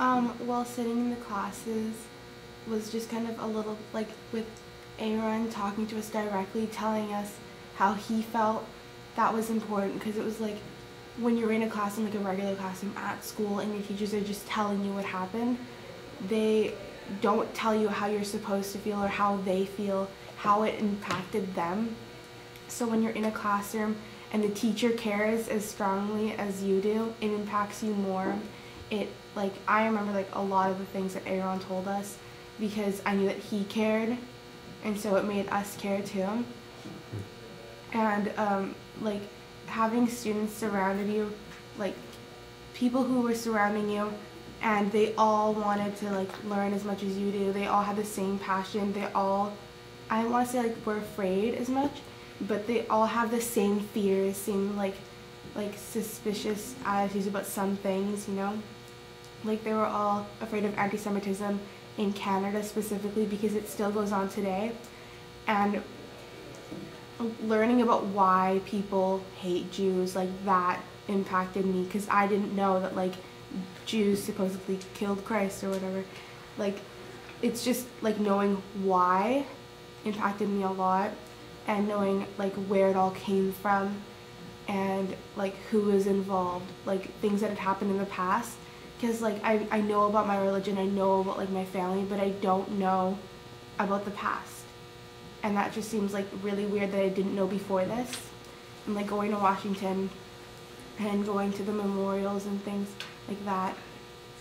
While sitting in the classes was just kind of a little, like, with Aaron talking to us directly, telling us how he felt. That was important because it was like when you're in a classroom, like a regular classroom at school, and your teachers are just telling you what happened, they don't tell you how you're supposed to feel or how they feel, how it impacted them. So when you're in a classroom and the teacher cares as strongly as you do, it impacts you more. I remember like a lot of the things that Aaron told us because I knew that he cared, and so it made us care too. And like having students surrounded you, like people who were surrounding you, and they all wanted to like learn as much as you do. They all had the same passion. They all, I don't want to say like were afraid as much, but they all have the same fears, same like suspicious attitudes about some things, you know? Like they were all afraid of anti-Semitism in Canada specifically because it still goes on today. And learning about why people hate Jews, like that impacted me because I didn't know that like Jews supposedly killed Christ or whatever. Like it's just like knowing why impacted me a lot, and knowing like where it all came from and like who was involved, like things that had happened in the past. Because like I know about my religion, I know about like my family, but I don't know about the past. And that just seems like really weird that I didn't know before this. And like going to Washington and going to the memorials and things like that,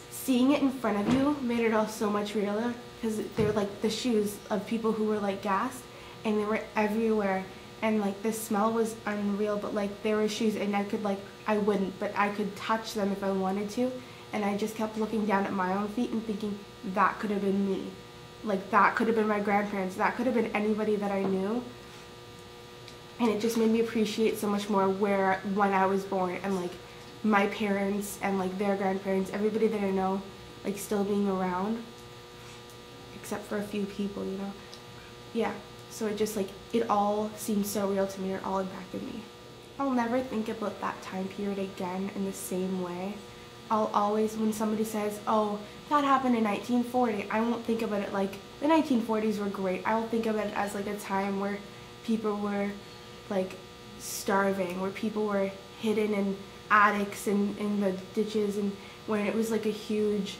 seeing it in front of you made it all so much realer because they were like the shoes of people who were like gassed, and they were everywhere, and like the smell was unreal. But like there were shoes and I wouldn't, but I could touch them if I wanted to, and I just kept looking down at my own feet and thinking that could have been me. Like that could have been my grandparents, that could have been anybody that I knew. And it just made me appreciate so much more when I was born, and like my parents and like their grandparents, everybody that I know, like still being around, except for a few people, you know. Yeah, so it just like, it all seemed so real to me, it all impacted me. I'll never think about that time period again in the same way. I'll always, when somebody says, oh, that happened in 1940, I won't think about it like the 1940s were great. I will think of it as like a time where people were like starving, where people were hidden in attics and in the ditches, and when it was like a huge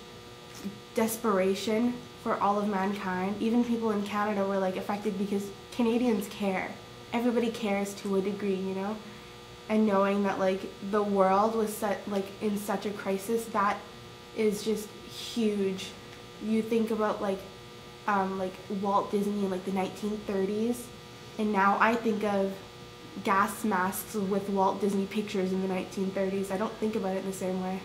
desperation for all of mankind. Even people in Canada were like affected because Canadians care. Everybody cares to a degree, you know? And knowing that like the world was set like in such a crisis, that is just huge. You think about like Walt Disney in like the 1930s, and now I think of gas masks with Walt Disney pictures in the 1930s. I don't think about it in the same way.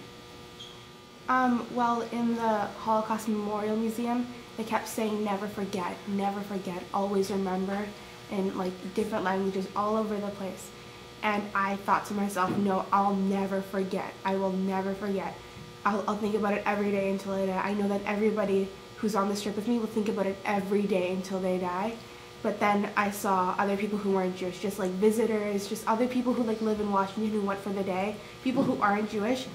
Well, in the Holocaust Memorial Museum, they kept saying never forget, always remember, in like different languages all over the place. And I thought to myself, no, I'll never forget. I will never forget. I'll think about it every day until I die. I know that everybody who's on this trip with me will think about it every day until they die. But then I saw other people who weren't Jewish, just like visitors, just other people who like live in Washington who went for the day, people who aren't Jewish.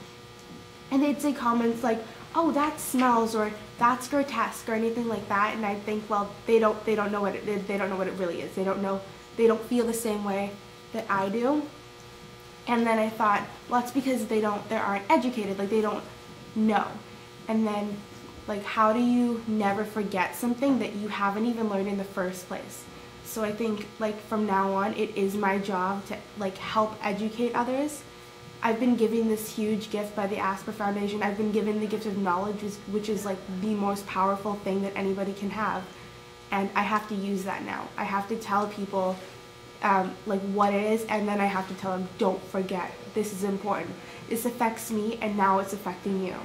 And they'd say comments like, oh, that smells, or that's grotesque, or anything like that. And I think, well, they don't know what they don't know what it really is. They don't feel the same way that I do. And then I thought, well, it's because they aren't educated, like they don't know. And then like, how do you never forget something that you haven't even learned in the first place? So I think like from now on, it is my job to like help educate others. I've been given this huge gift by the Asper Foundation. I've been given the gift of knowledge, which is like the most powerful thing that anybody can have. And I have to use that now. I have to tell people like what it is, and then I have to tell them, don't forget, this is important. This affects me, and now it's affecting you.